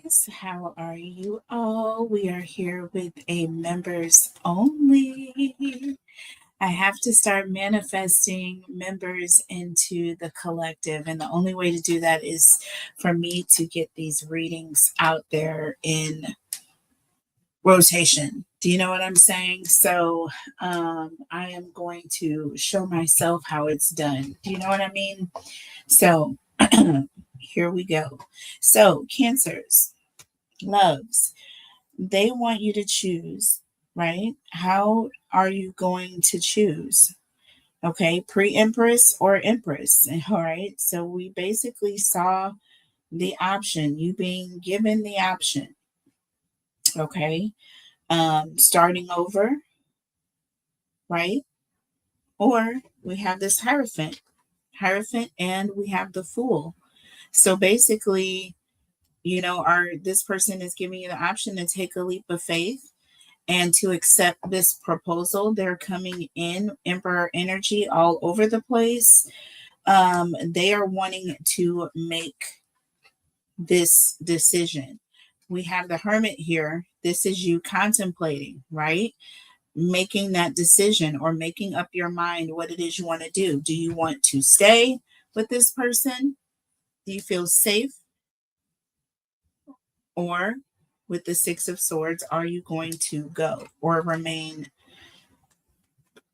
guys, how are you all? We are here with a members only. I have to start manifesting members into the collective, and the only way to do that is for me to get these readings out there in rotation. Do you know what I'm saying? So, I am going to show myself how it's done. Do you know what I mean? So, here we go. So, Cancers, loves, they want you to choose, right? How are you going to choose? Okay, pre-empress or empress. All right. So we basically saw the option, you being given the option. Okay. Starting over, right? Or we have this Hierophant, and we have the Fool. So basically, this person is giving you the option to take a leap of faith and to accept this proposal. They're coming in Emperor energy all over the place. They are wanting to make this decision. We have the Hermit here. This is you contemplating, right? Making that decision or making up your mind what it is you want to do. Do you want to stay with this person? Do you feel safe? Or with the Six of Swords, are you going to go or remain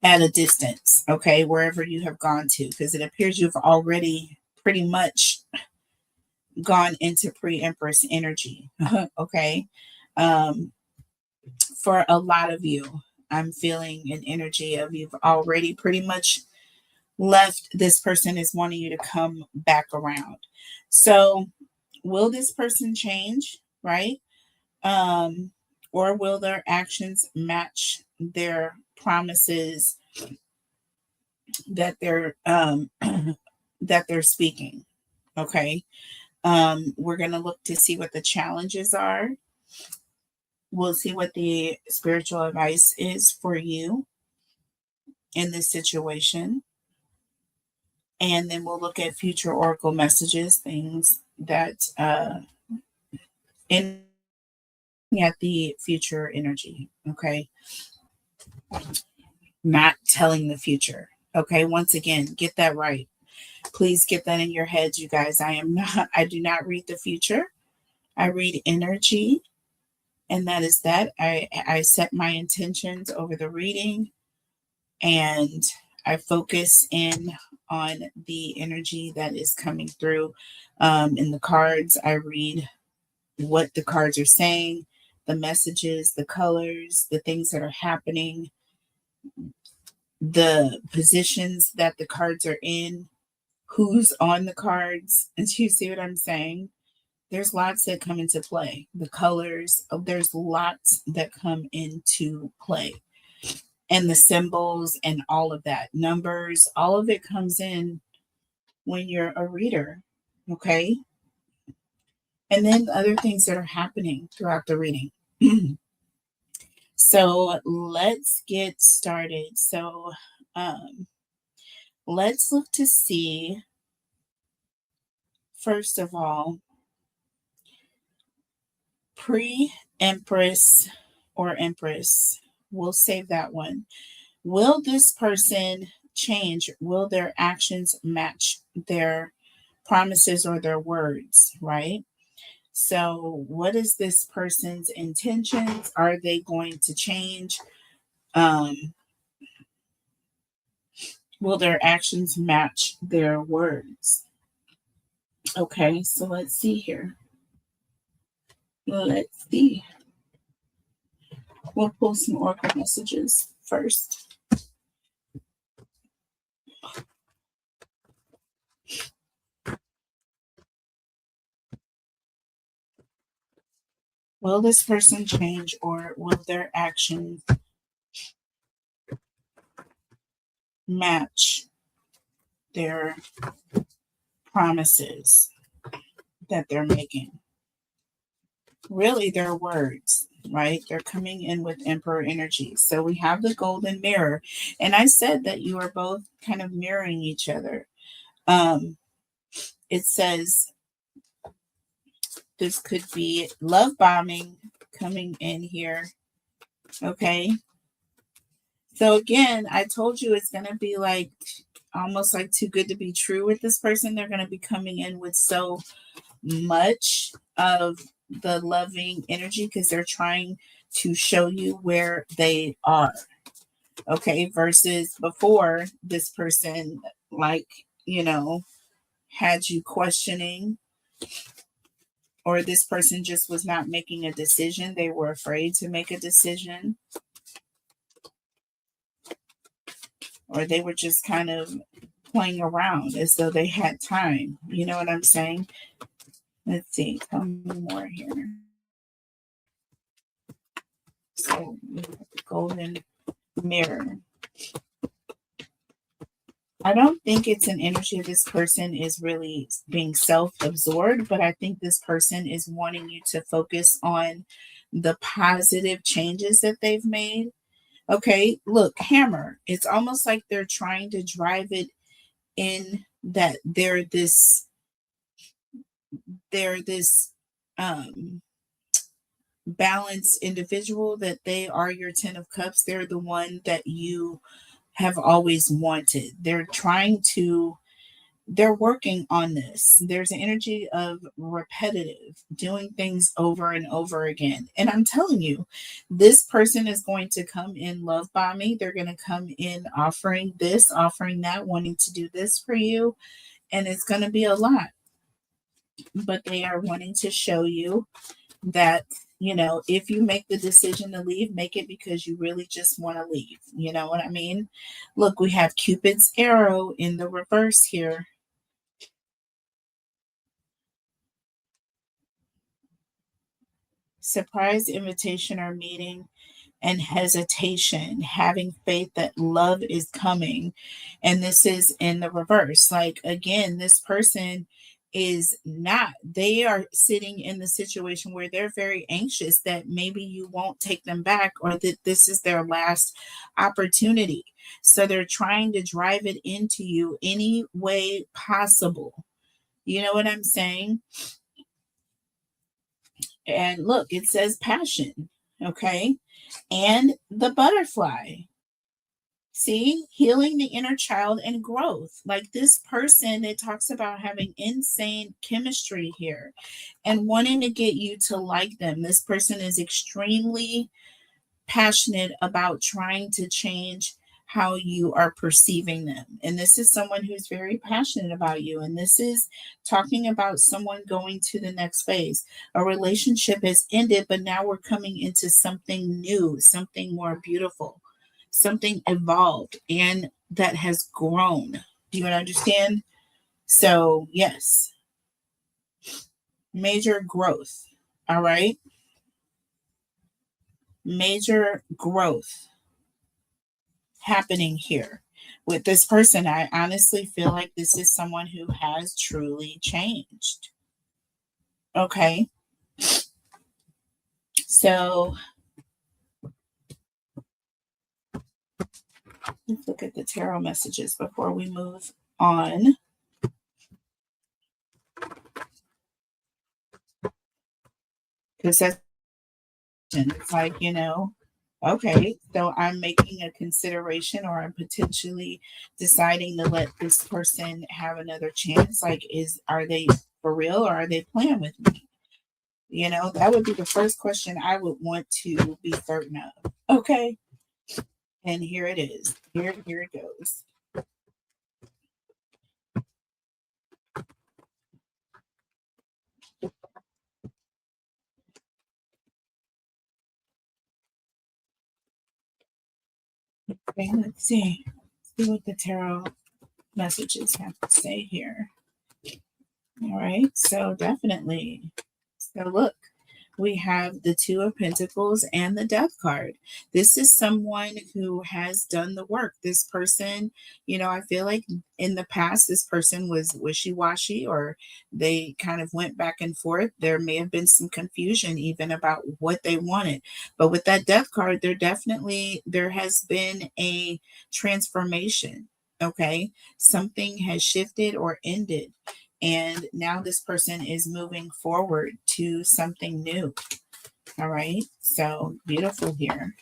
at a distance, okay, wherever you have gone to? Because it appears you've already pretty much gone into pre-empress energy, okay? Um, for a lot of you, I'm feeling an energy of you've already pretty much left. This person is wanting you to come back around. So, will this person change, right? Um, or will their actions match their promises that they're that they're speaking? Okay. We're gonna look to see what the challenges are. We'll see what the spiritual advice is for you in this situation. And then we'll look at future oracle messages, things that in at the future energy. Okay. Not telling the future. Okay. Once again, get that right. Please get that in your heads, you guys. I do not read the future. I read energy. And that is that. I set my intentions over the reading, and I focus in on the energy that is coming through in the cards. I read what the cards are saying, the messages, the colors, the things that are happening, the positions that the cards are in, who's on the cards. And you see what I'm saying? There's lots that come into play. The colors, there's lots that come into play. And the symbols and all of that, numbers, all of it comes in when you're a reader. Okay. And then other things that are happening throughout the reading. So let's get started. So let's look to see, first of all, pre-empress or empress. We'll save that one. Will this person change? Will their actions match their promises or their words, right? So, what is this person's intentions? Are they going to change? Um, will their actions match their words? Okay, so let's see here. Let's see. We'll pull some oracle messages first. Will this person change, or will their actions match their promises that they're making? Really, their words, right? They're coming in with Emperor energy. So we have the golden mirror. And I said that you are both kind of mirroring each other. It says This could be love bombing coming in here. Okay. So again, I told you it's going to be like almost like too good to be true with this person. They're going to be coming in with so much of the loving energy because they're trying to show you where they are. Okay. Versus before, this person, like, had you questioning, or this person just was not making a decision. They were afraid to make a decision, or they were just kind of playing around as though they had time. You know what I'm saying? Let's see. Tell me more here. So we have the golden mirror. I don't think it's an energy of this person is really being self-absorbed, but I think this person is wanting you to focus on the positive changes that they've made. Okay, look, hammer. It's almost like they're trying to drive it in that they're this um balanced individual, that they are your 10 of cups. They're the one that you have always wanted. They're working on this. There's an energy of repetitive, doing things over and over again. And I'm telling you, this person is going to come in love bombing. They're going to come in offering this, offering that, wanting to do this for you. And it's going to be a lot. But they are wanting to show you that, if you make the decision to leave, make it because you really just want to leave. You know what I mean? Look, we have Cupid's arrow in the reverse here. Surprise invitation or meeting and hesitation, having faith that love is coming. And this is in the reverse. Like, again, this person is not, they are sitting in the situation where they're very anxious that maybe you won't take them back, or that this is their last opportunity. So they're trying to drive it into you any way possible. You know what I'm saying? And look, it says passion. Okay. And the butterfly. See, healing the inner child and growth. Like, this person, it talks about having insane chemistry here and wanting to get you to like them. This person is extremely passionate about trying to change how you are perceiving them. And this is someone who's very passionate about you. And this is talking about someone going to the next phase. A relationship has ended, but now we're coming into something new, something more beautiful, something evolved and that has grown. Do you understand? So, yes, major growth. All right. Major growth happening here with this person. I honestly feel like this is someone who has truly changed. Okay. So let's look at the tarot messages before we move on. Because that's it's like, okay, so I'm making a consideration, or I'm potentially deciding to let this person have another chance. Like, are they for real, or are they playing with me? That would be the first question I would want to be certain of. Okay. And here it is. Here it goes. Okay, let's see. See what the tarot messages have to say here. All right. So definitely. So look, we have the Two of Pentacles and the Death card. This is someone who has done the work. This person, I feel like in the past, this person was wishy-washy, or they kind of went back and forth. There may have been some confusion even about what they wanted. But with that Death card, there has been a transformation. Okay. Something has shifted or ended. And now this person is moving forward to something new. All right. So beautiful here.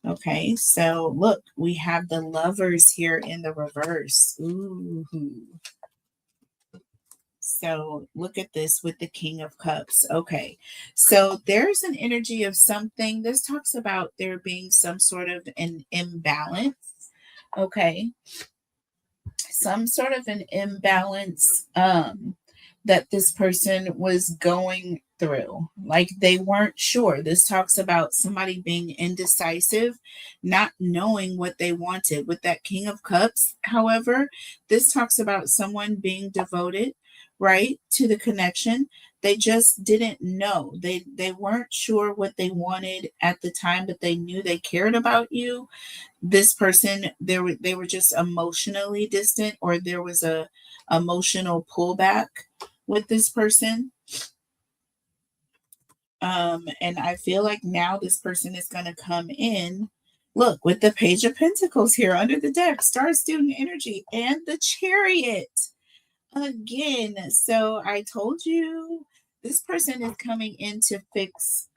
Okay. So look, we have the Lovers here in the reverse. Ooh. So look at this with the King of Cups. Okay. So there's an energy of something. This talks about there being some sort of an imbalance. Okay. Some sort of an imbalance that this person was going through. Like they weren't sure. This talks about somebody being indecisive, not knowing what they wanted. With that King of Cups, however, this talks about someone being devoted, right, to the connection. They just didn't know. They weren't sure what they wanted at the time, but they knew they cared about you. This person, they were just emotionally distant, or there was a emotional pullback with this person. And I feel like now this person is going to come in. Look, with the Page of Pentacles here under the deck, Star Student energy, and the Chariot again. So I told you this person is coming in to fix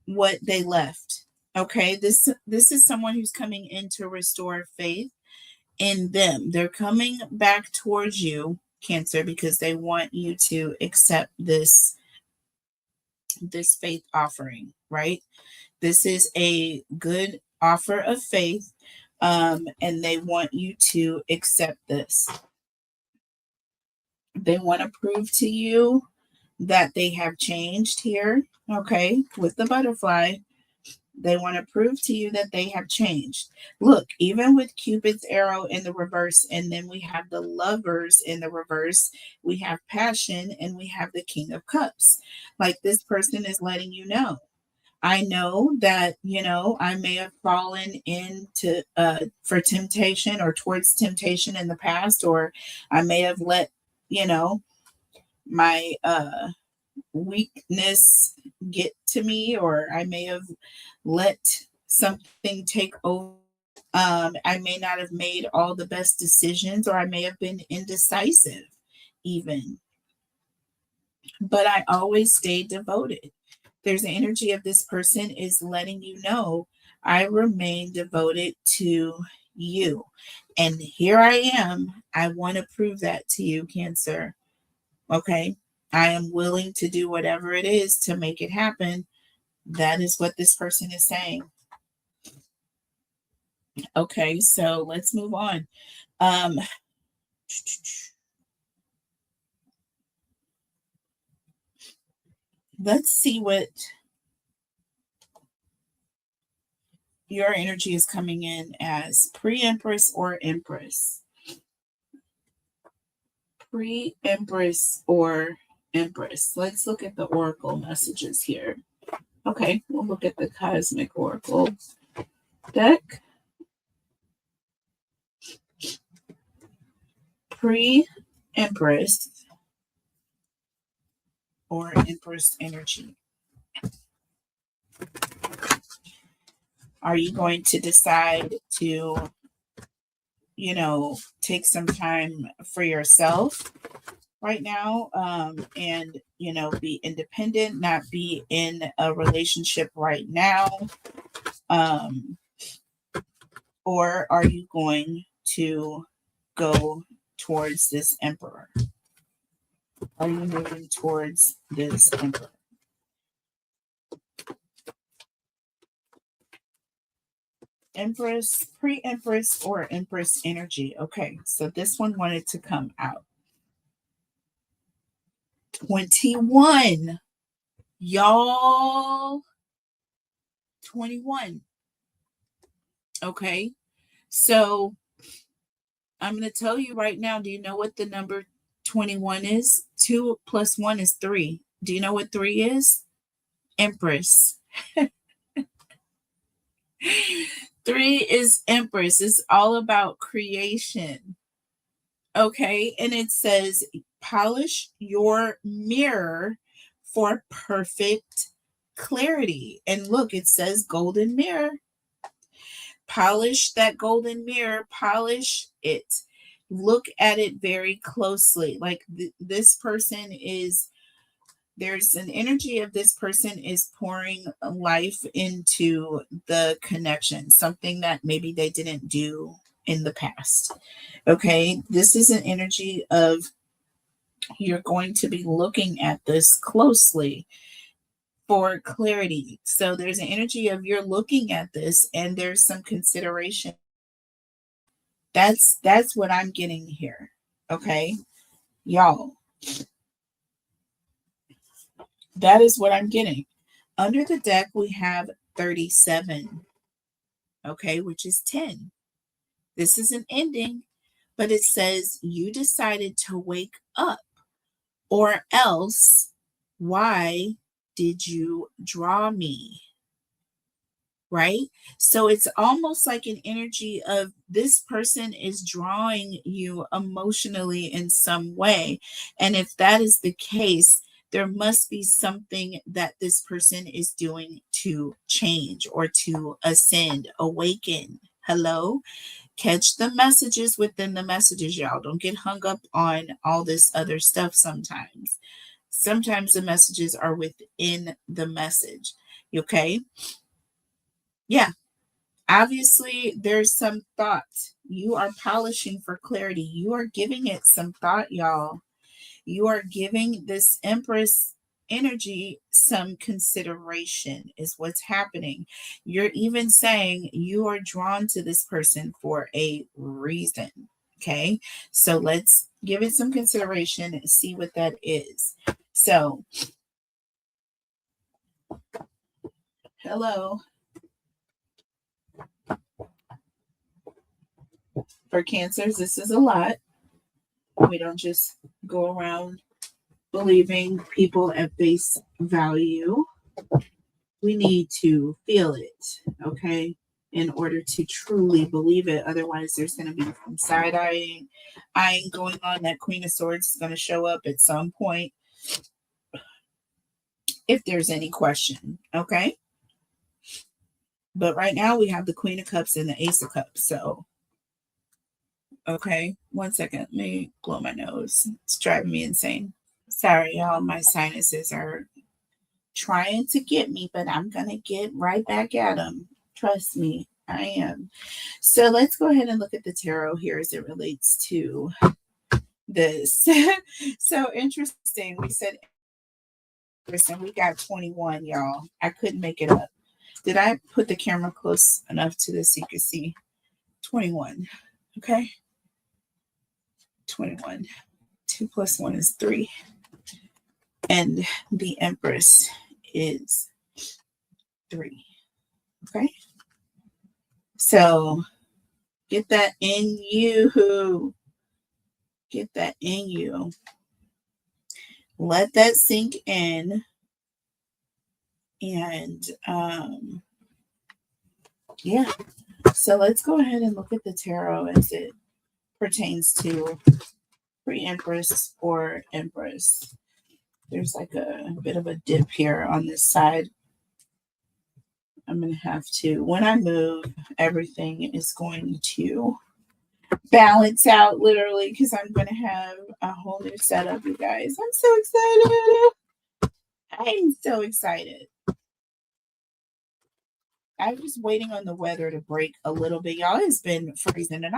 what they left. Okay, this is someone who's coming in to restore faith in them. They're coming back towards you, Cancer, because they want you to accept this faith offering, right? This is a good offer of faith, and they want you to accept this. They want to prove to you that they have changed here, okay, with the butterfly. They want to prove to you that they have changed. Look, even with Cupid's arrow in the reverse, and then we have the Lovers in the reverse, we have Passion, and we have the King of Cups. Like this person is letting you know. I know that, I may have fallen into for temptation or towards temptation in the past, or I may have let, my weakness get to me, or I may have let something take over. I may not have made all the best decisions, or I may have been indecisive, even. But I always stayed devoted. There's an energy of this person is letting you know, I remain devoted to you. And here I am. I want to prove that to you, Cancer. Okay. I am willing to do whatever it is to make it happen. That is what this person is saying. Okay, so let's move on. Let's see what your energy is coming in as. Pre-Empress or Empress? Pre-Empress or Empress? Let's look at the Oracle messages here. Okay, we'll look at the Cosmic Oracle deck. Pre-Empress or Empress energy. Are you going to decide to, take some time for yourself right now, and, be independent, not be in a relationship right now? Or are you going to go towards this Emperor? Are you moving towards this Emperor? Empress, pre-Empress, or Empress energy. Okay, so this one wanted to come out. 21. Y'all. 21. Okay, so I'm going to tell you right now, do you know what the number 21 is? 2 plus 1 is 3. Do you know what 3 is? Empress. 3 is Empress. It's all about creation. Okay. And it says, polish your mirror for perfect clarity. And look, it says golden mirror. Polish that golden mirror, polish it. look at it very closely. Like this person is, there's an energy of this person is pouring life into the connection, something that maybe they didn't do in the past. Okay, this is an energy of you're going to be looking at this closely for clarity. So there's an energy of you're looking at this and there's some consideration. That's what I'm getting here. Okay, y'all, that is what I'm getting. Under the deck, we have 37, okay, which is 10. This is an ending, but it says you decided to wake up, or else why did you draw me? Right? So it's almost like an energy of this person is drawing you emotionally in some way. And if that is the case, there must be something that this person is doing to change or to ascend, awaken. Hello? Catch the messages within the messages, y'all. Don't get hung up on all this other stuff sometimes. Sometimes the messages are within the message. Okay? Yeah. Obviously, there's some thought. You are polishing for clarity. You are giving it some thought, y'all. You are giving this Empress energy some consideration, is what's happening. You're even saying you are drawn to this person for a reason. Okay. So let's give it some consideration and see what that is. So, hello. For Cancers, this is a lot. We don't just go around believing people at face value. We need to feel it, okay, in order to truly believe it. Otherwise, there's going to be some side eyeing going on. That Queen of Swords is going to show up at some point if there's any question, okay? But right now, we have the Queen of Cups and the Ace of Cups. So, okay, 1 second. Let me blow my nose. It's driving me insane. Sorry, y'all. My sinuses are trying to get me, but I'm going to get right back at them. Trust me, I am. So let's go ahead and look at the tarot here as it relates to this. So interesting. We said, and we got 21, y'all. I couldn't make it up. Did I put the camera close enough to this so you can see? 21. Okay. 21. 2 plus 1 is 3. And the Empress is 3. Okay. So get that in you. Get that in you. Let that sink in. And yeah. So let's go ahead and look at the tarot as it pertains to Pre-Empress or Empress. There's like a bit of a dip here on this side. I'm going to have to, when I move, everything is going to balance out literally because I'm going to have a whole new setup, you guys. I'm so excited. I'm so excited. I'm just waiting on the weather to break a little bit. Y'all, it's been freezing and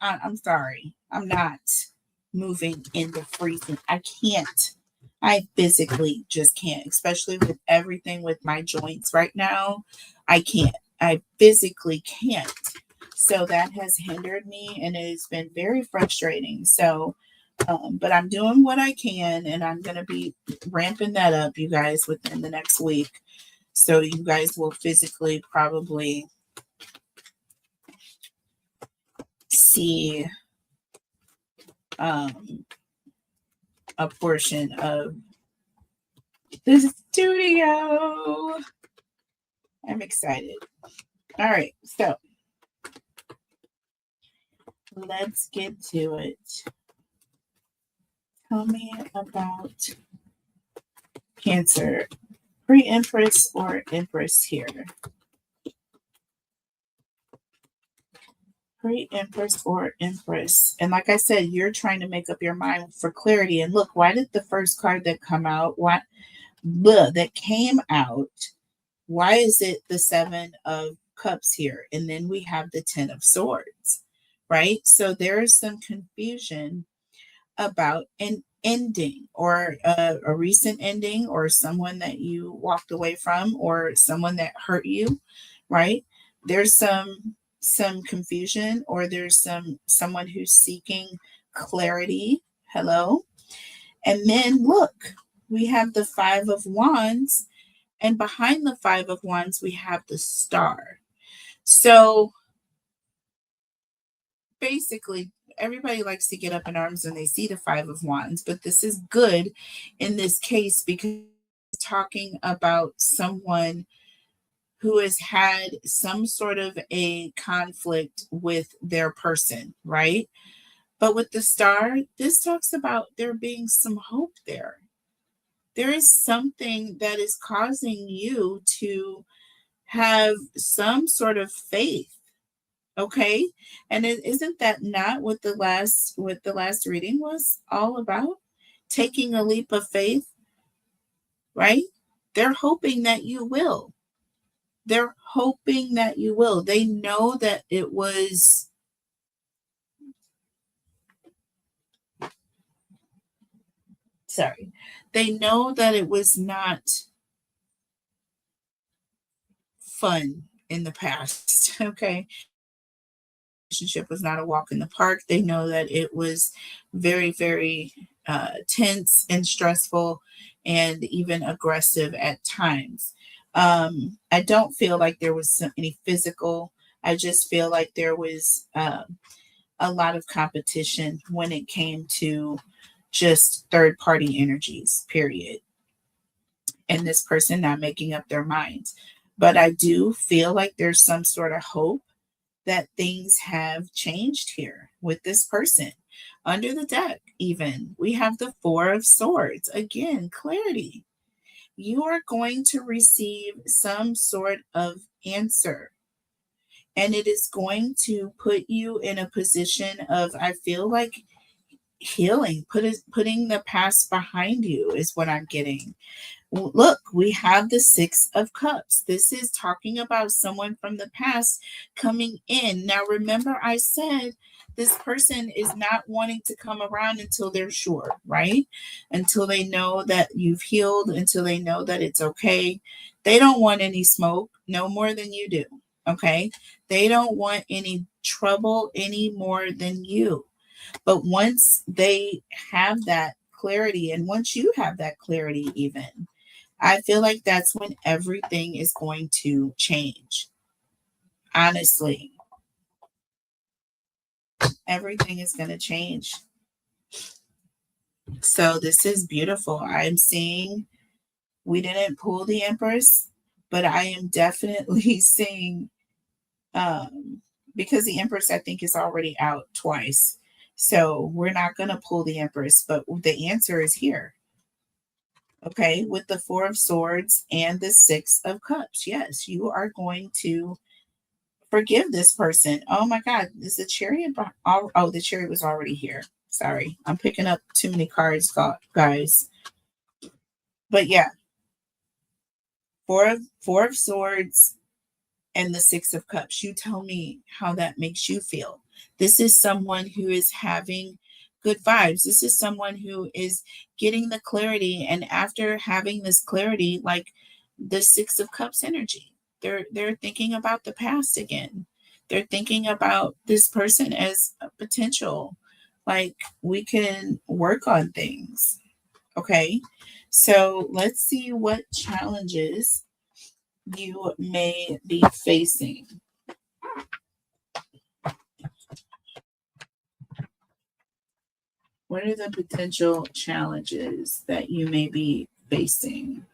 I'm sorry. I'm not moving in the freezing. I can't. I physically just can't, especially with everything with my joints right now. I can't. I physically can't. So that has hindered me and it has been very frustrating. So, but I'm doing what I can and I'm going to be ramping that up, you guys, within the next week. So you guys will physically probably see a portion of the studio. I'm excited. All right, so let's get to it. Tell me about Cancer, Pre-Empress or Empress here. Pre-Empress or Empress. And like I said, you're trying to make up your mind for clarity. And look, why did the first card that come out, that came out, why is it the Seven of Cups here? And then we have the Ten of Swords, right? So there is some confusion about an ending, or a recent ending, or someone that you walked away from, or someone that hurt you, right? There's some confusion, or there's someone who's seeking clarity. Hello. And then look, we have the Five of Wands, and behind the Five of Wands we have the Star. So basically, everybody likes to get up in arms when they see the Five of Wands, but this is good in this case because it's talking about someone who has had some sort of a conflict with their person, right? But with the Star, this talks about there being some hope there. There is something that is causing you to have some sort of faith. Okay. And isn't that not what the last reading was all about? Taking a leap of faith, right? They're hoping that you will. They're hoping that you will. They know that it was sorry. They know that it was not fun in the past. Okay. Relationship was not a walk in the park. They know that it was very, very tense and stressful and even aggressive at times. I don't feel like there was any physical. I just feel like there was a lot of competition when it came to just third party energies, period. And this person not making up their minds. But I do feel like there's some sort of hope that things have changed here with this person. Under the deck, even, we have the Four of Swords. Again, clarity. You are going to receive some sort of answer. And it is going to put you in a position of, I feel like, healing, putting the past behind you is what I'm getting. Look, we have the Six of Cups. This is talking about someone from the past coming in. Now, remember, I said this person is not wanting to come around until they're sure, right? Until they know that you've healed, until they know that it's okay. They don't want any smoke, no more than you do, okay? They don't want any trouble any more than you. But once they have that clarity, and once you have that clarity, even, I feel like that's when everything is going to change. Honestly, everything is going to change. So this is beautiful. I'm seeing, we didn't pull the Empress, but I am definitely seeing, because the Empress I think is already out twice. So we're not going to pull the Empress, but the answer is here. Okay, with the Four of Swords and the Six of Cups. Yes, you are going to forgive this person. Oh my God, is the Chariot? Oh, the Chariot was already here. Sorry, I'm picking up too many cards, guys. But yeah, Four of Swords and the Six of Cups. You tell me how that makes you feel. This is someone who is having good vibes. This is someone who is getting the clarity, and after having this clarity, like the Six of Cups energy, they're thinking about the past again. They're thinking about this person as a potential. Like, we can work on things. Okay. So let's see what challenges you may be facing. What are the potential challenges that you may be facing?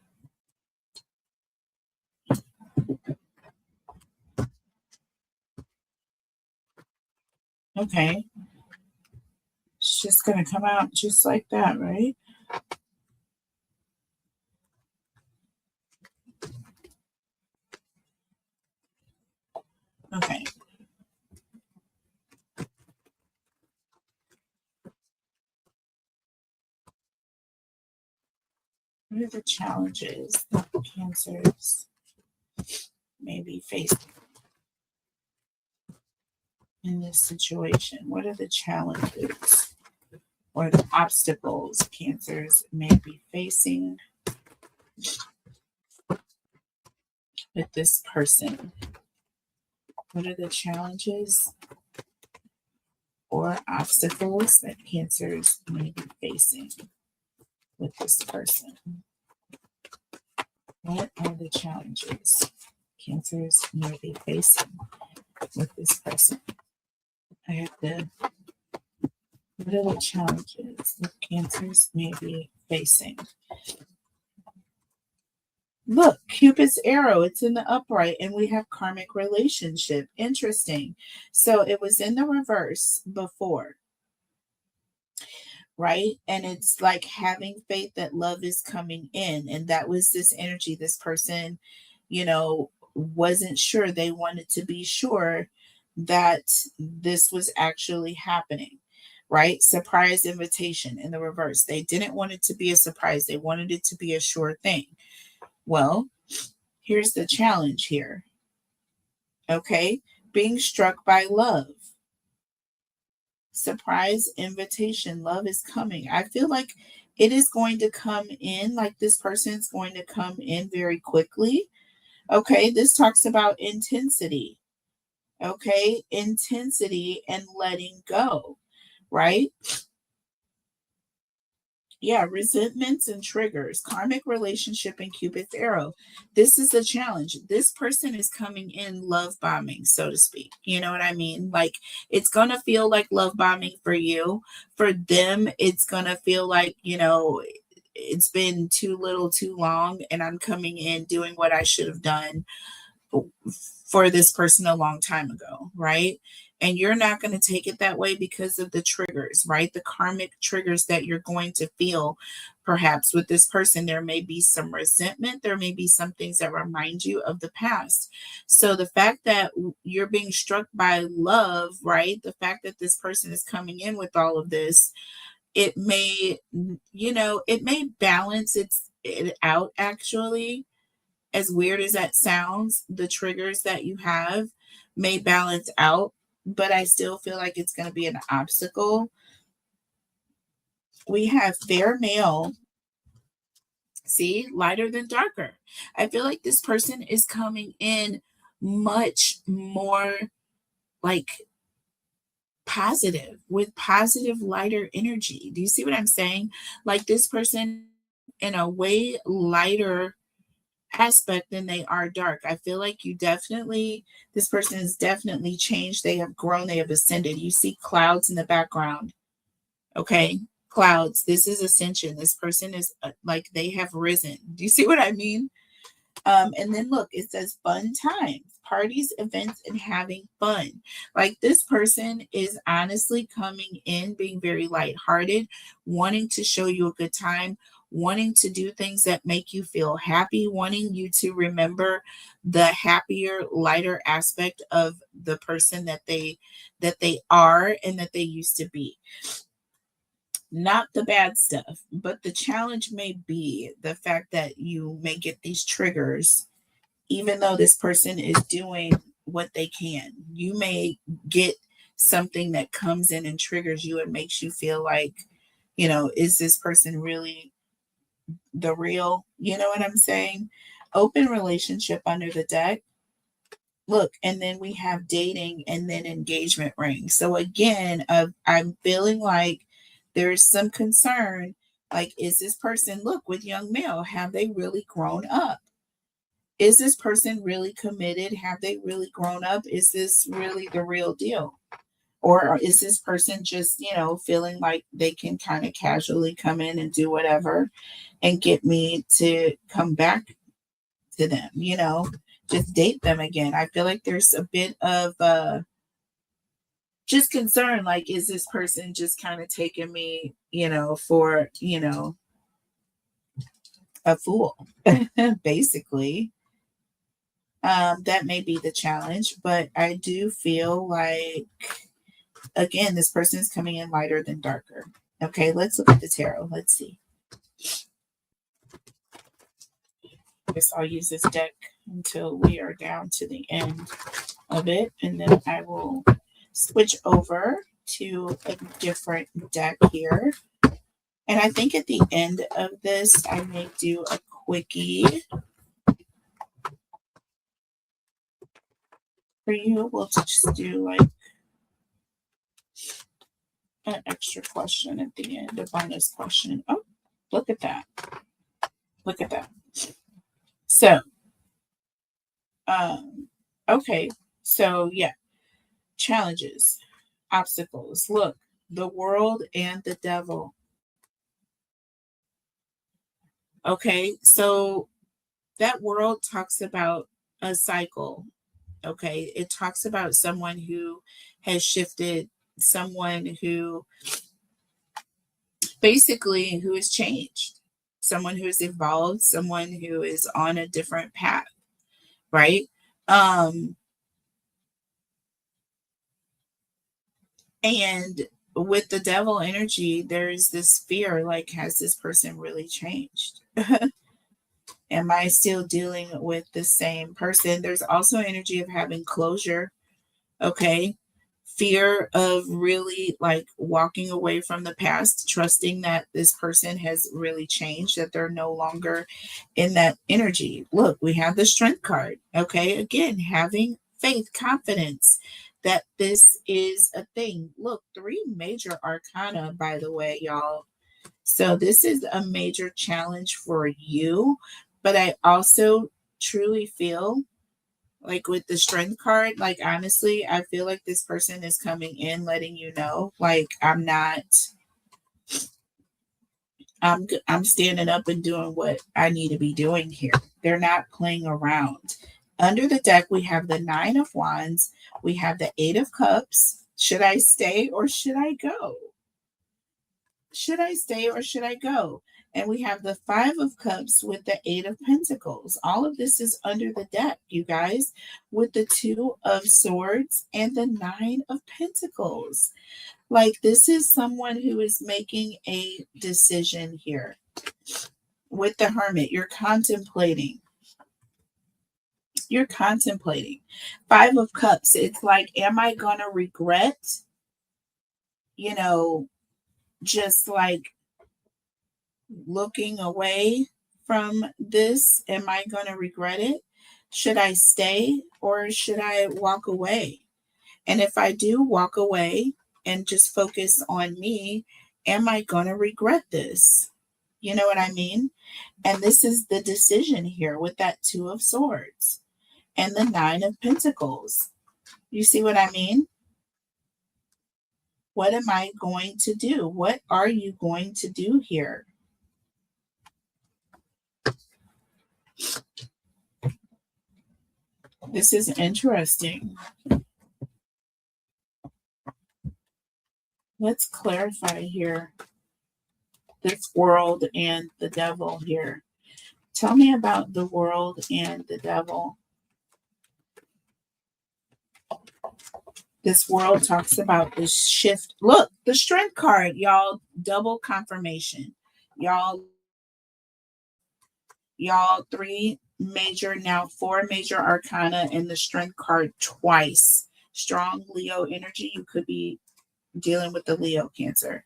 Okay. It's just going to come out just like that, right? Okay. are the challenges that Cancers may be facing in this situation? What are the challenges or the obstacles Cancers may be facing with this person? What are the challenges or obstacles that Cancers may be facing with this person? What are the challenges Cancers may be facing with this person? I have the what are the challenges that Cancers may be facing? Look, Cupid's arrow, it's in the upright, and we have karmic relationship. Interesting. So it was in the reverse before, right? And it's like having faith that love is coming in. And that was this energy. This person, wasn't sure. They wanted to be sure that this was actually happening, right? Surprise invitation in the reverse. They didn't want it to be a surprise. They wanted it to be a sure thing. Well, here's the challenge here. Okay. Being struck by love. Surprise invitation. Love is coming. I feel like it is going to come in, like this person's going to come in very quickly. Okay. This talks about intensity. Okay. Intensity and letting go, right? Yeah, resentments and triggers, karmic relationship and Cupid's arrow. This is the challenge. This person is coming in love bombing, so to speak. You know what I mean? Like it's going to feel like love bombing for you. For them, it's going to feel like, it's been too little, too long, and I'm coming in doing what I should have done for this person a long time ago, right? And you're not going to take it that way because of the triggers, right? The karmic triggers that you're going to feel perhaps with this person. There may be some resentment. There may be some things that remind you of the past. So the fact that you're being struck by love, right? The fact that this person is coming in with all of this, it may, it may balance it out actually. As weird as that sounds, the triggers that you have may balance out, but I still feel like it's going to be an obstacle. We have fair male. See, lighter than darker. I feel like this person is coming in much more like positive, with positive, lighter energy. Do you see what I'm saying? Like this person in a way lighter aspect than they are dark. I feel like this person has definitely changed. They have grown, they have ascended. You see clouds in the background. Okay. Clouds. This is ascension. This person is like they have risen. Do you see what I mean? And then look, it says fun times, parties, events, and having fun. Like this person is honestly coming in being very lighthearted, wanting to show you a good time, wanting to do things that make you feel happy, wanting you to remember the happier, lighter aspect of the person that they are and that they used to be. Not the bad stuff, but the challenge may be the fact that you may get these triggers, even though this person is doing what they can. You may get something that comes in and triggers you and makes you feel like, is this person really the real? You know what I'm saying? Open relationship under the deck. Look, and then we have dating and then engagement ring. So again, I'm feeling like there's some concern. Like, is this person, look, with young male, have they really grown up? Is this person really committed? Have they really grown up? Is this really the real deal? Or is this person just, feeling like they can kind of casually come in and do whatever and get me to come back to them, just date them again? I feel like there's a bit of just concern. Like, is this person just kind of taking me, for, a fool, basically? That may be the challenge, but I do feel like, again, this person is coming in lighter than darker. Okay, let's look at the tarot. Let's see. guess I'll use this deck until we are down to the end of it, and then I will switch over to a different deck here. And I think at the end of this, I may do a quickie for you. We'll just do like an extra question at the end, a bonus question. Oh, look at that. Look at that. So, okay. So, yeah, challenges, obstacles. Look, the world and the devil. Okay. So, that world talks about a cycle. Okay. It talks about someone who has shifted, someone who basically who has changed, someone who has evolved, someone who is on a different path, right? Um, and with the devil energy, there's this fear like, has this person really changed? Am I still dealing with the same person? There's also energy of having closure. Okay. Fear of really like walking away from the past, trusting that this person has really changed, that they're no longer in that energy. Look, we have the strength card. Okay. Again, having faith, confidence that this is a thing. Look, three major arcana, by the way, y'all. So this is a major challenge for you. But I also truly feel like with the strength card, like honestly, I feel like this person is coming in letting you know, like I'm not, I'm standing up and doing what I need to be doing here. They're not playing around. Under the deck, we have the Nine of Wands, we have the Eight of Cups. Should I stay or should I go? Should I stay or should I go? And we have the Five of Cups with the Eight of Pentacles. All of this is under the deck, you guys, with the Two of Swords and the Nine of Pentacles. Like, this is someone who is making a decision here. With the Hermit, you're contemplating. You're contemplating. Five of Cups, it's like, am I going to regret, you know, just like looking away from this? Am I going to regret it? Should I stay or should I walk away? And if I do walk away and just focus on me, am I going to regret this? You know what I mean? And this is the decision here with that Two of Swords and the Nine of Pentacles. You see what I mean? What am I going to do? What are you going to do here? This is interesting. Let's clarify here this world and the devil here. Tell me about the world and the devil. This world talks about this shift. Look, the strength card, y'all, double confirmation. Y'all, three major, now four major arcana and the strength card twice. Strong Leo energy. You could be dealing with the Leo Cancer.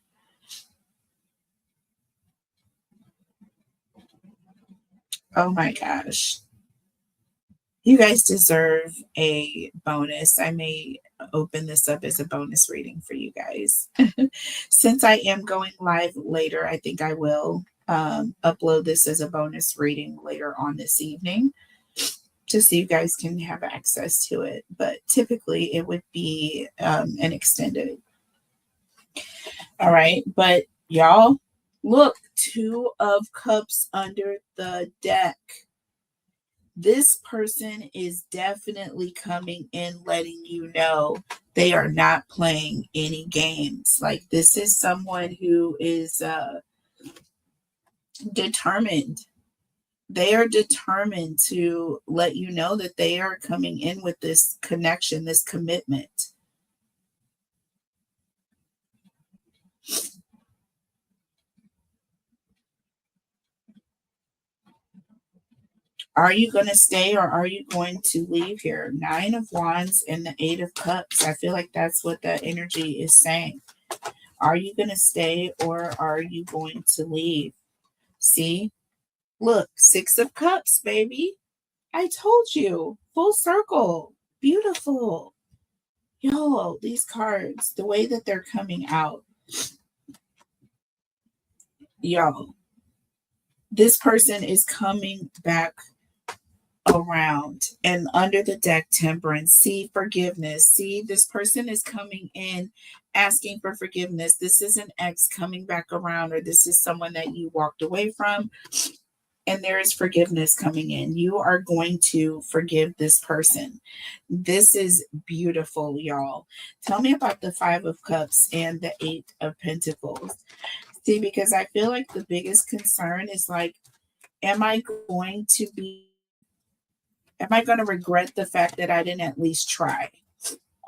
Oh my gosh. You guys deserve a bonus. I may open this up as a bonus reading for you guys. Since I am going live later, I think I will upload this as a bonus reading later on this evening, just so you guys can have access to it. But typically it would be an extended. All right. But y'all, look, Two of Cups under the deck. This person is definitely coming in letting you know they are not playing any games. Like, this is someone who is determined. They are determined to let you know that they are coming in with this connection, this commitment. Are you going to stay or are you going to leave here? Nine of Wands and the Eight of Cups. I feel like that's what that energy is saying. Are you going to stay or are you going to leave? See? Look, Six of Cups, baby. I told you. Full circle. Beautiful. Yo, these cards, the way that they're coming out. Yo, this person is coming back around and under the deck. Temperance. See, forgiveness. See, this person is coming in asking for forgiveness. This is an ex coming back around, or this is someone that you walked away from, and there is forgiveness coming in. You are going to forgive this person. This is beautiful, y'all. Tell me about the Five of Cups and the Eight of Pentacles. See, because I feel like the biggest concern is like, am I going to regret the fact that I didn't at least try?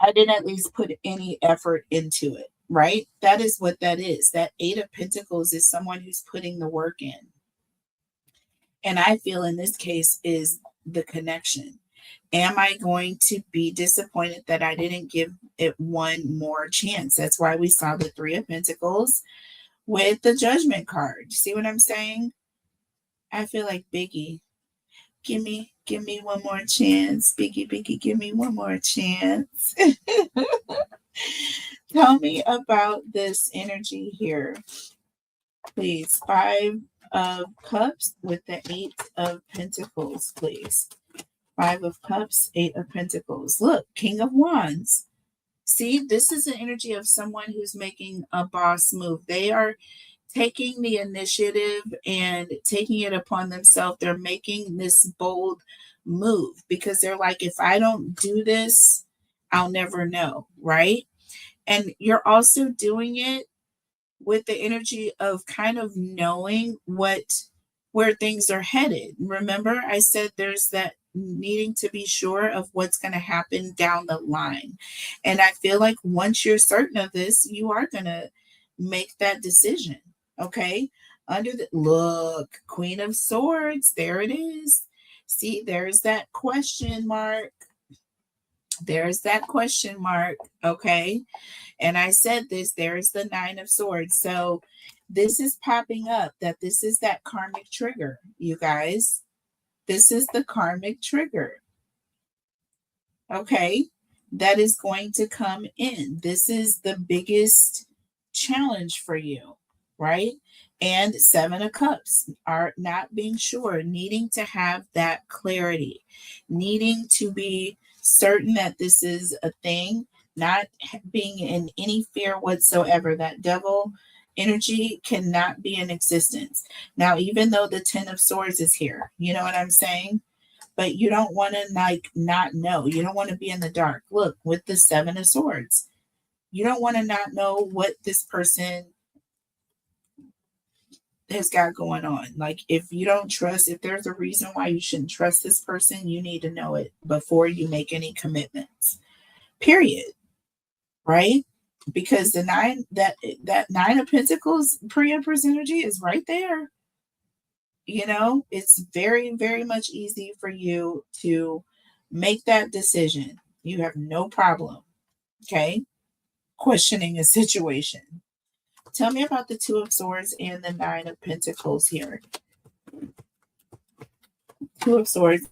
I didn't at least put any effort into it, right? That is what that is. That Eight of Pentacles is someone who's putting the work in. And I feel in this case is the connection. Am I going to be disappointed that I didn't give it one more chance? That's why we saw the Three of Pentacles with the Judgment card. See what I'm saying? I feel like Biggie. Give me one more chance. Biggie, give me one more chance. Tell me about this energy here, please. Five of Cups with the Eight of Pentacles, please. Five of Cups, Eight of Pentacles. Look, King of Wands. See, this is the energy of someone who's making a boss move. They are taking the initiative and taking it upon themselves. They're making this bold move because they're like, if I don't do this, I'll never know, right? And you're also doing it with the energy of kind of knowing where things are headed. Remember, I said there's that needing to be sure of what's going to happen down the line. And I feel like once you're certain of this, you are going to make that decision. Okay. Under the look, Queen of Swords, there it is. See, there's that question mark. There's that question mark. Okay. And I said this, there's the Nine of Swords. So this is popping up that this is that karmic trigger, you guys. This is the karmic trigger. Okay. That is going to come in. This is the biggest challenge for you, right? And Seven of Cups are not being sure, needing to have that clarity, needing to be certain that this is a thing, not being in any fear whatsoever. That devil energy cannot be in existence. Now, even though the Ten of Swords is here, you know what I'm saying? But you don't want to like not know. You don't want to be in the dark. Look, with the Seven of Swords, you don't want to not know what this person has got going on. Like if you don't trust, if there's a reason why you shouldn't trust this person, you need to know it before you make any commitments. Period. Right? Because the that Nine of Pentacles Pre-Empress energy is right there. You know, it's very, very much easy for you to make that decision. You have no problem. Okay. Questioning a situation. Tell me about the Two of Swords and the Nine of Pentacles here. Two of Swords.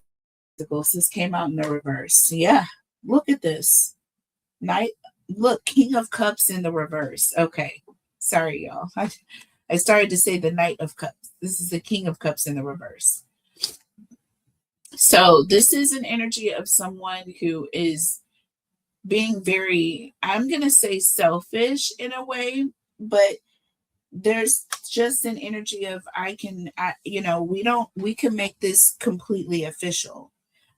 This came out in the reverse. Yeah. Look at this. Look, King of Cups in the reverse. Okay. Sorry, y'all. I started to say the Knight of Cups. This is the King of Cups in the reverse. So this is an energy of someone who is being very, I'm going to say selfish in a way, but there's just an energy of we can make this completely official.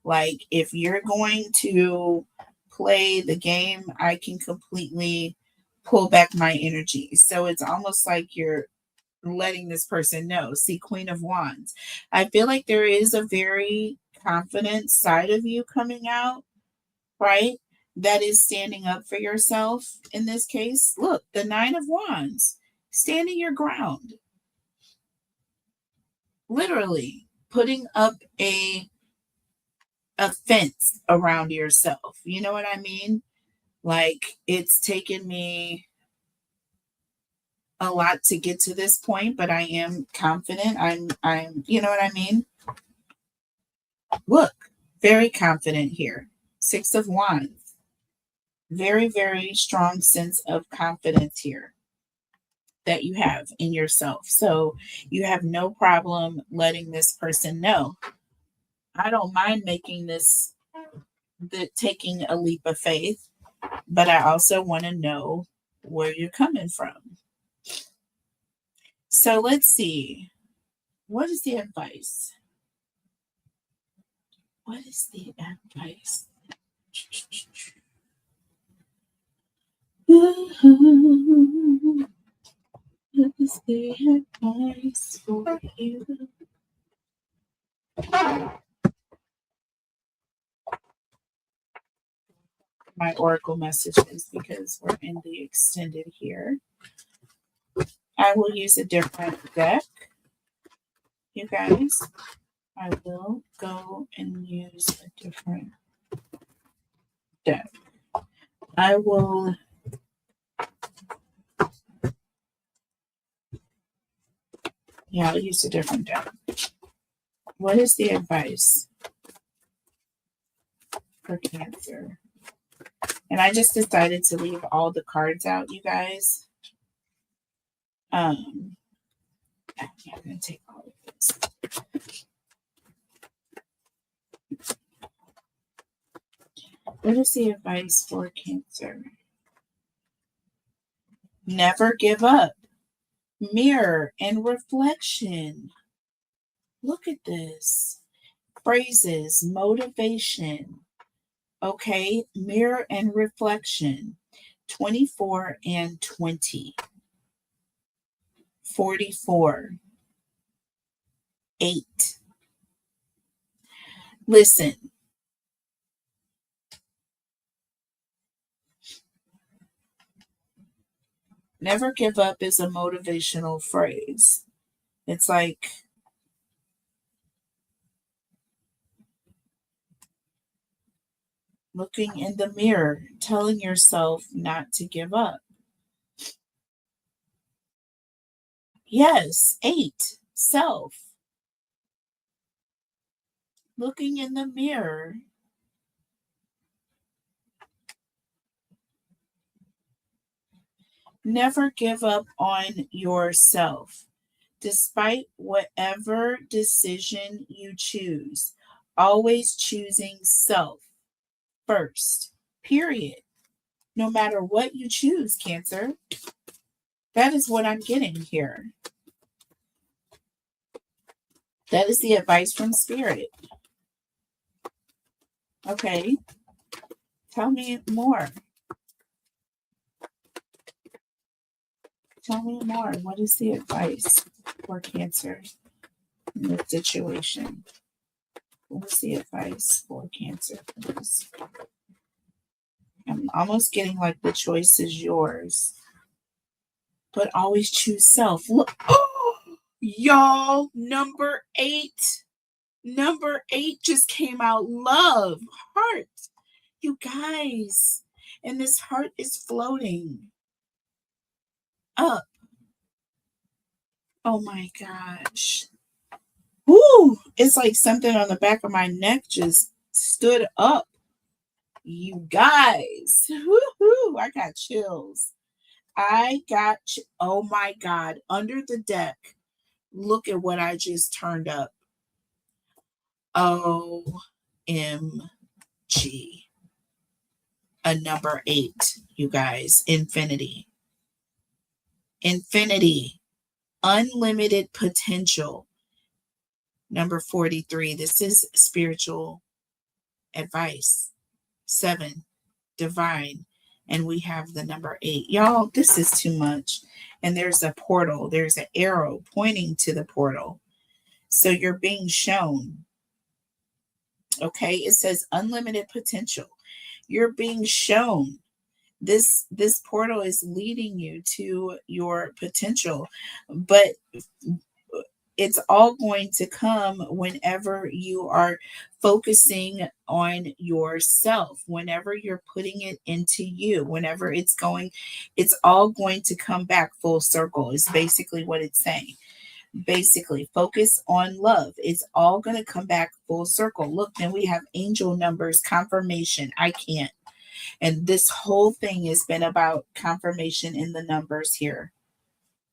Like if you're going to play the game, I can completely pull back my energy. So it's almost like you're letting this person know. See, Queen of Wands. I feel like there is a very confident side of you coming out, right? That is standing up for yourself in this case. Look, the Nine of Wands, standing your ground. Literally. putting up a fence around yourself. You know what I mean? Like, it's taken me a lot to get to this point, but I am confident. I'm, you know what I mean? Look, very confident here. 6 of Wands. Very, very strong sense of confidence here that you have in yourself. So you have no problem letting this person know. I don't mind making taking a leap of faith, but I also want to know where you're coming from. So let's see. What is the advice? What is the advice? What is the advice for you? My oracle messages, because we're in the extended here. I will use a different deck, you guys. I will go and use a different deck. I will I'll use a different deck. What is the advice for Cancer? And I just decided to leave all the cards out, you guys. I'm going to take all of this. What is the advice for Cancer? Never give up. Mirror and reflection. Look at this. Phrases, motivation. Okay, mirror and reflection. 24 and 20. 44. 8. Listen. Never give up is a motivational phrase. It's like looking in the mirror, telling yourself not to give up. Yes, 8. Self. Looking in the mirror. Never give up on yourself. Despite whatever decision you choose, always choosing self first, period. No matter what you choose, Cancer. That is what I'm getting here. That is the advice from Spirit. Okay. Tell me more. Tell me more. What is the advice for Cancer in this situation? What is the advice for Cancer, please? I'm almost getting like the choice is yours. But always choose self. Look. Oh, y'all, number 8. Number 8 just came out. Love. Heart. You guys. And this heart is floating up. Oh my gosh. Woo! It's like something on the back of my neck just stood up. You guys. Woo-hoo! I got chills. Oh my God. Under the deck. Look at what I just turned up. OMG. A number 8, you guys. Infinity. Infinity. Unlimited potential. Number 43. This is spiritual advice. 7. Divine. And we have the number 8. Y'all, this is too much. And there's a portal. There's an arrow pointing to the portal. So you're being shown. Okay, it says unlimited potential. You're being shown. This portal is leading you to your potential, but it's all going to come whenever you are focusing on yourself, whenever you're putting it into you, whenever it's all going to come back full circle, is basically what it's saying. Basically, focus on love. It's all going to come back full circle. Look, then we have angel numbers, confirmation. I can't. And this whole thing has been about confirmation in the numbers here.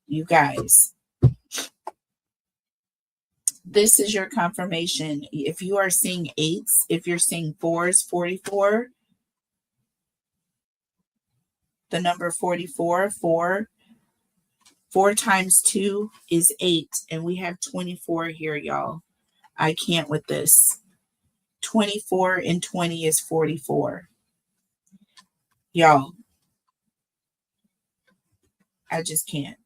You guys, this is your confirmation. If you are seeing eights, if you're seeing fours, 44, the number 44, 4 times 2 is 8. And we have 24 here, y'all. I can't with this. 24 and 20 is 44. Y'all, I just can't.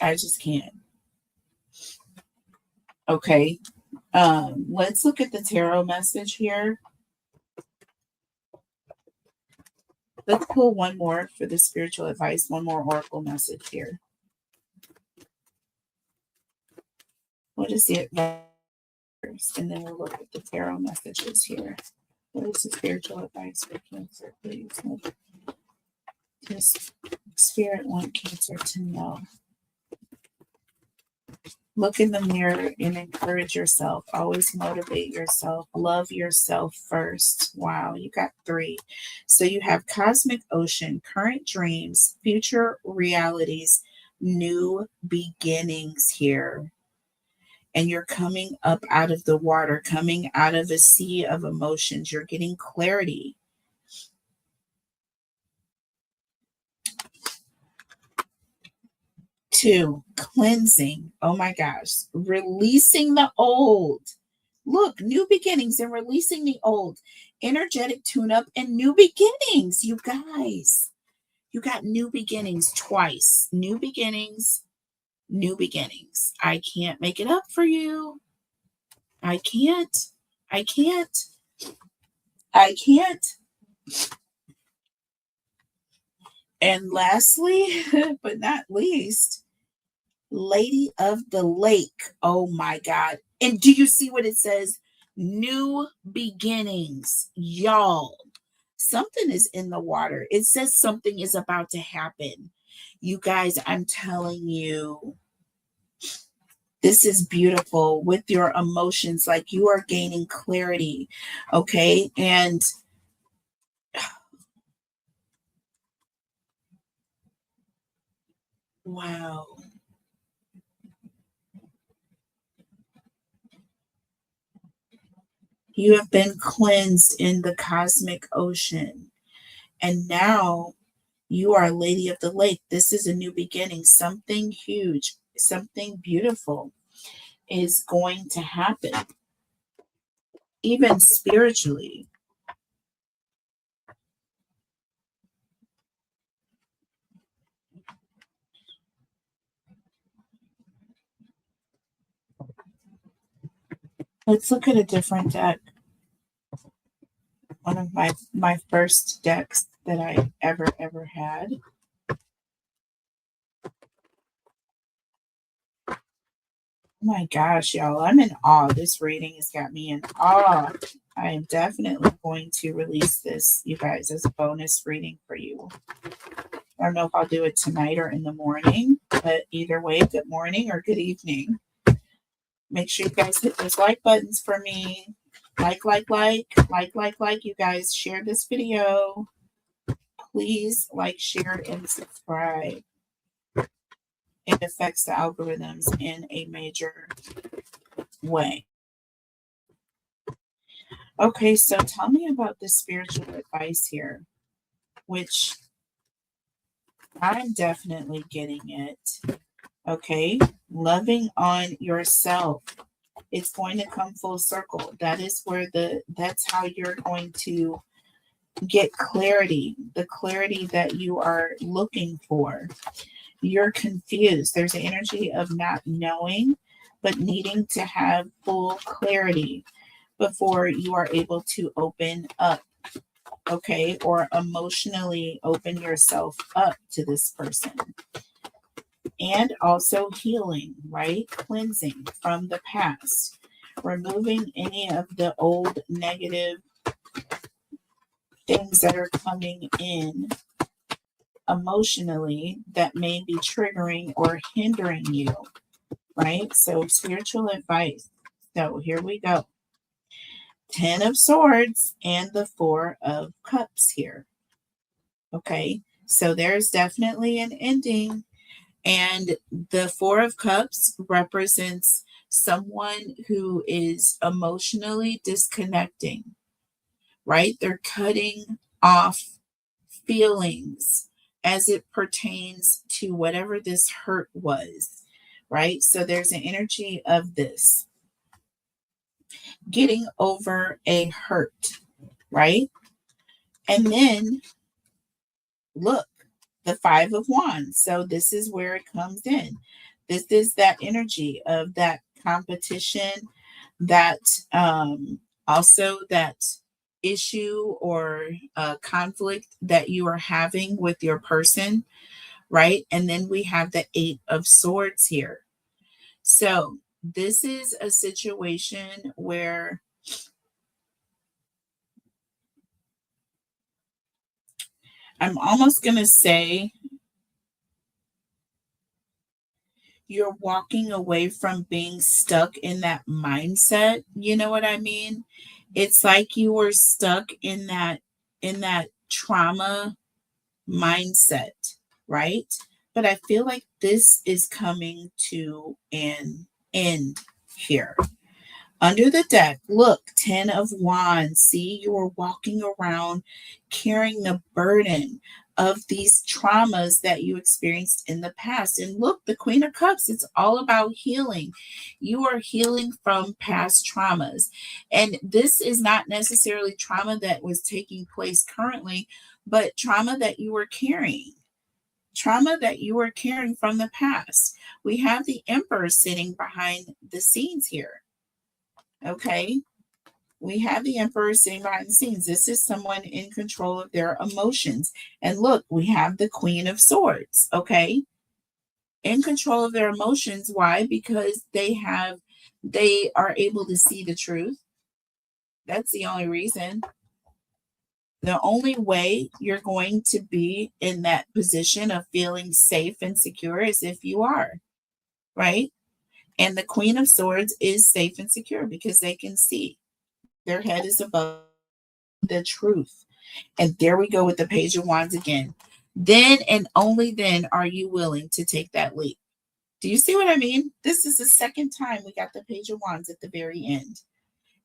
I just can't. Okay. Let's look at the tarot message here. Let's pull one more for the spiritual advice, one more oracle message here. What is the advice? And then we'll look at the tarot messages here. What is the spiritual advice for Cancer, please? Does Spirit want Cancer to know? Look in the mirror and encourage yourself. Always motivate yourself. Love yourself first. Wow, you got 3. So you have cosmic ocean, current dreams, future realities, new beginnings here. And you're coming up out of the water, coming out of a sea of emotions. You're getting clarity. 2, cleansing. Oh my gosh. Releasing the old. Look, new beginnings and releasing the old. Energetic tune-up and new beginnings. You guys, you got new beginnings twice. New beginnings, new beginnings. I can't make it up for you. I can't. I can't. I can't. And lastly, but not least, Lady of the Lake. Oh my God. And do you see what it says? New beginnings. Y'all, something is in the water. It says something is about to happen. You guys, I'm telling you, this is beautiful with your emotions. Like, you are gaining clarity. Okay. And wow. You have been cleansed in the cosmic ocean. And now you are Lady of the Lake. This is a new beginning. Something huge, something beautiful is going to happen, even spiritually. Let's look at a different deck. One of my first decks that I ever had. Oh my gosh, y'all, I'm in awe. This reading has got me in awe. I am definitely going to release this, you guys, as a bonus reading for you. I don't know if I'll do it tonight or in the morning, but either way, good morning or good evening. Make sure you guys hit those like buttons for me. Like. You guys share this video. Please like, share, and subscribe. It affects the algorithms in a major way. Okay, so tell me about the spiritual advice here, which I'm definitely getting it. Okay, loving on yourself. It's going to come full circle. That is where that's how you're going to get clarity, the clarity that you are looking for. You're confused. There's an energy of not knowing, but needing to have full clarity before you are able to open up, okay, or emotionally open yourself up to this person. and also healing, right? Cleansing from the past, removing any of the old negative things that are coming in emotionally that may be triggering or hindering you, right? So, spiritual advice. So, here we go. 10 of Swords and the 4 of Cups here. Okay, so there's definitely an ending. And the 4 of Cups represents someone who is emotionally disconnecting, right? They're cutting off feelings as it pertains to whatever this hurt was, right? So there's an energy of this getting over a hurt, right? And then look, the 5 of Wands. So this is where it comes in. This is that energy of that competition, that also that issue or conflict that you are having with your person, right? And then we have the 8 of Swords here. So this is a situation where I'm almost going to say you're walking away from being stuck in that mindset. You know what I mean? It's like you were stuck in that trauma mindset, right? But I feel like this is coming to an end here. Under the deck, look, 10 of Wands. See, you are walking around carrying the burden of these traumas that you experienced in the past. And look, the Queen of Cups, it's all about healing. You are healing from past traumas. And this is not necessarily trauma that was taking place currently, but trauma that you were carrying. Trauma that you were carrying from the past. We have the Emperor sitting behind the scenes here. Okay, we have the Emperor sitting behind the scenes. This is someone in control of their emotions. And look, we have the Queen of Swords. Okay, in control of their emotions. Why? Because they are able to see the truth. That's the only reason. The only way you're going to be in that position of feeling safe and secure is if you are, right? And the Queen of Swords is safe and secure because they can see. Their head is above the truth. And there we go with the Page of Wands again. Then and only then are you willing to take that leap. Do you see what I mean? This is the second time we got the Page of Wands at the very end.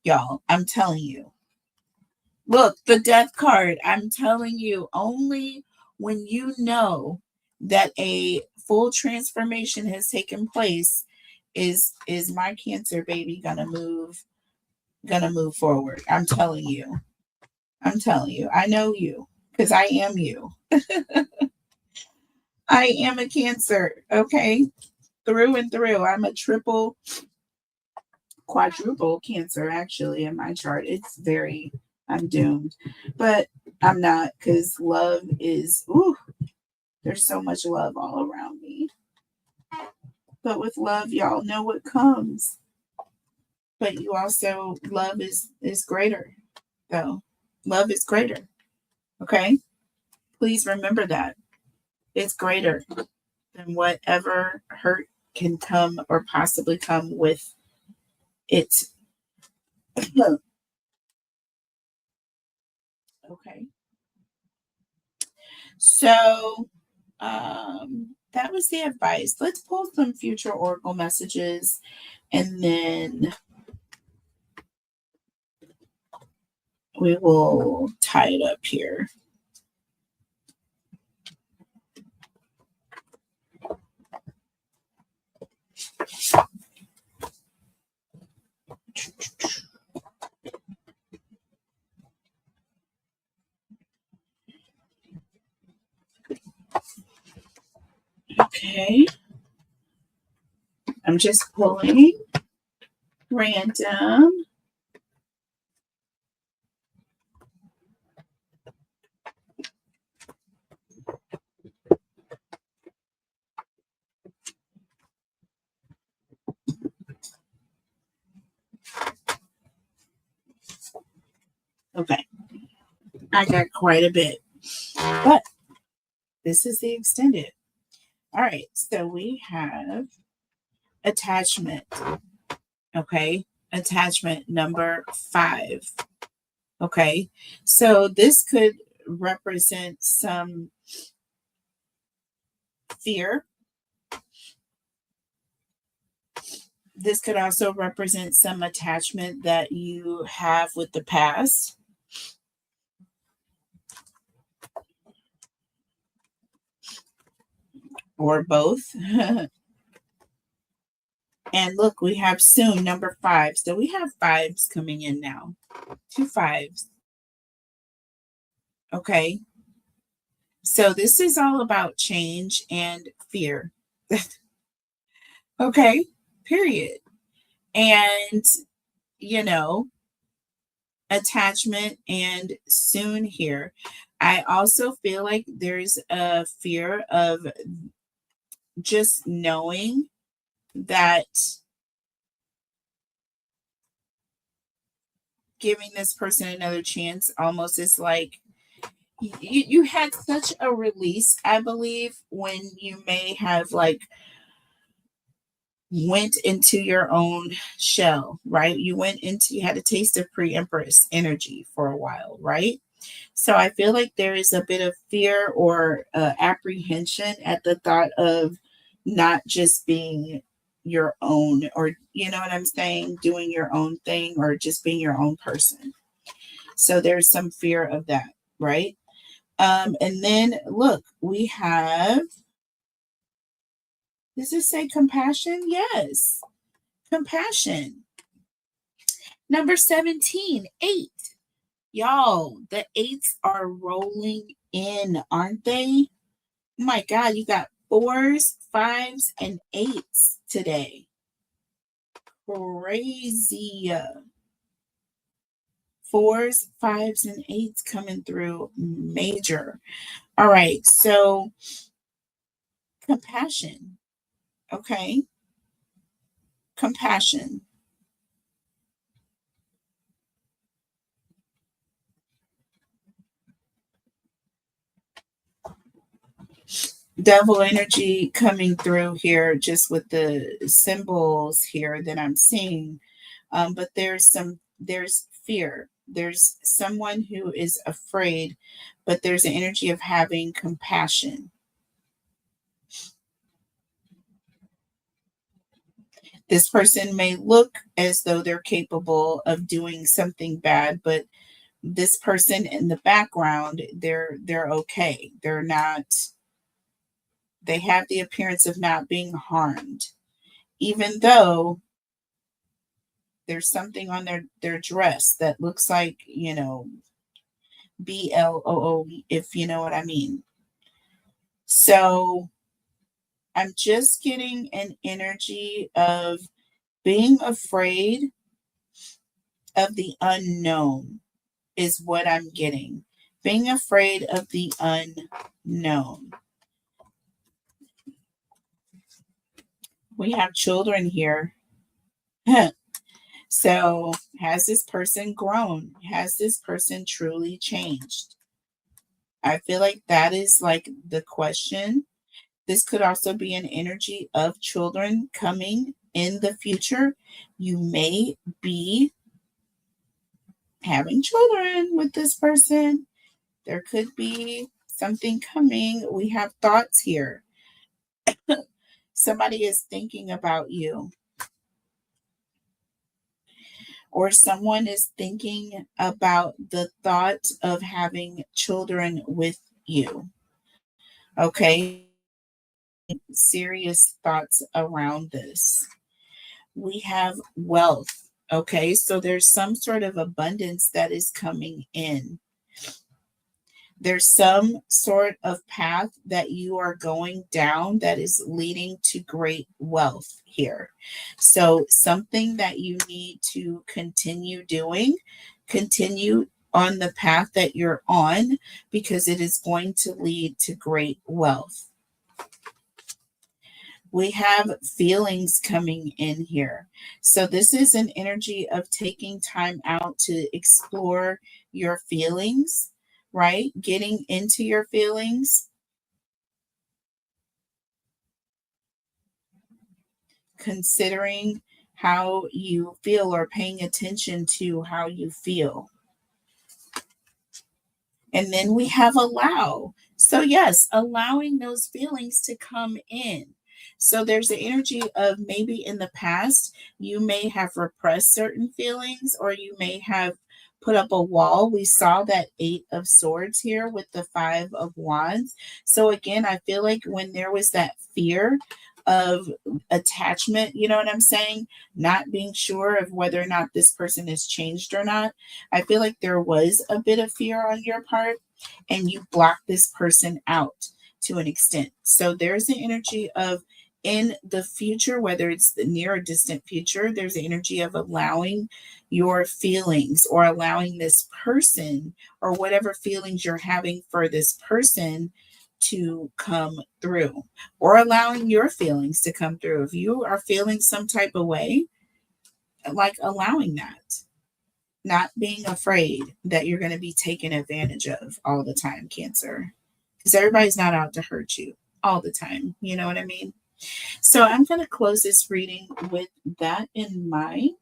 Y'all, I'm telling you. Look, the Death card. I'm telling you, only when you know that a full transformation has taken place is my Cancer baby gonna move forward. I'm telling you. I'm telling you. I know you because I am you. I am a Cancer, okay? Through and through. I'm a triple, quadruple Cancer, actually, in my chart. I'm doomed. But I'm not because love is, ooh, there's so much love all around me. But with love, y'all know what comes. But you also, love is greater, though. Love is greater, okay? Please remember that. It's greater than whatever hurt can come or possibly come with it. Okay. So that was the advice. Let's pull some future oracle messages and then we will tie it up here. Okay. I'm just pulling random. Okay, I got quite a bit, but this is the extended. All right, so we have attachment. Okay, attachment number 5. Okay, so this could represent some fear. This could also represent some attachment that you have with the past, or both. And look, we have soon number 5. So we have 5s coming in now. 2 5s. Okay. So this is all about change and fear. Okay. Period. And, you know, attachment and soon here. I also feel like there's a fear of just knowing that giving this person another chance almost is like you had such a release, I believe, when you may have like went into your own shell, right? You had a taste of pre-empress energy for a while, right? So I feel like there is a bit of fear or apprehension at the thought of not just being your own, or you know what I'm saying, doing your own thing or just being your own person. So there's some fear of that, right? And then look, we have, does it say compassion? Yes, compassion. Number 17, 8. Y'all, the 8s are rolling in, aren't they? Oh my God, you got 4s, 5s, and 8s today. Crazy. 4s, 5s, and 8s coming through major. All right, so compassion. Okay, compassion. Devil energy coming through here just with the symbols here that I'm seeing. But there's fear. There's someone who is afraid, but there's an energy of having compassion. This person may look as though they're capable of doing something bad, but this person in the background, they're okay. They're not, they have the appearance of not being harmed, even though there's something on their dress that looks like, you know, BLOO, if you know what I mean. So I'm just getting an energy of being afraid of the unknown is what I'm getting. Being afraid of the unknown. We have children here. So, has this person grown? Has this person truly changed? I feel like that is like the question. This could also be an energy of children coming in the future. You may be having children with this person. There could be something coming. We have thoughts here. Somebody is thinking about you, or someone is thinking about the thought of having children with you. Okay. Serious thoughts around this. We have wealth. Okay. So there's some sort of abundance that is coming in. There's some sort of path that you are going down that is leading to great wealth here. So, something that you need to continue doing, continue on the path that you're on, because it is going to lead to great wealth. We have feelings coming in here. So, this is an energy of taking time out to explore your feelings, right? Getting into your feelings, considering how you feel or paying attention to how you feel. And then we have allow. So, yes, allowing those feelings to come in. So, there's the energy of maybe in the past, you may have repressed certain feelings or you may have put up a wall. We saw that Eight of Swords here with the Five of Wands. So, again, I feel like when there was that fear of attachment, you know what I'm saying? Not being sure of whether or not this person has changed or not. I feel like there was a bit of fear on your part and you blocked this person out to an extent. So there's the energy of in the future, whether it's the near or distant future, there's the energy of allowing your feelings or allowing this person or whatever feelings you're having for this person to come through or allowing your feelings to come through. If you are feeling some type of way, like allowing that, not being afraid that you're going to be taken advantage of all the time, Cancer, because everybody's not out to hurt you all the time. You know what I mean? So I'm going to close this reading with that in mind.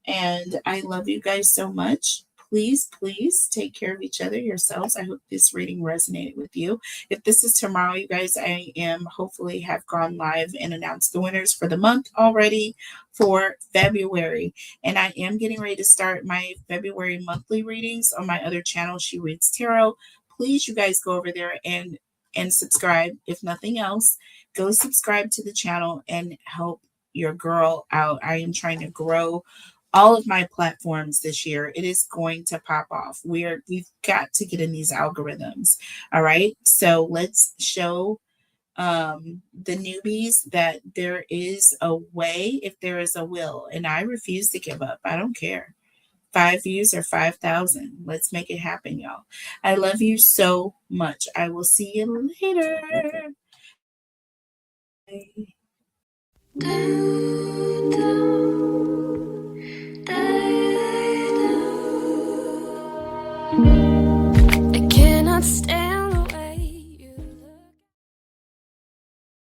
And I love you guys so much. Please, please take care of each other, yourselves. I hope this reading resonated with you. If this is tomorrow, you guys, I am hopefully have gone live and announced the winners for the month already for February. And I am getting ready to start my February monthly readings on my other channel, She Reads Tarot. Please, you guys go over there and subscribe. If nothing else, go subscribe to the channel and help your girl out. I am trying to grow all of my platforms this year. It is going to pop off. We've got to get in these algorithms. All right. So let's show the newbies that there is a way if there is a will. And I refuse to give up. I don't care. 5 views or 5,000. Let's make it happen, y'all. I love you so much. I will see you later. Bye.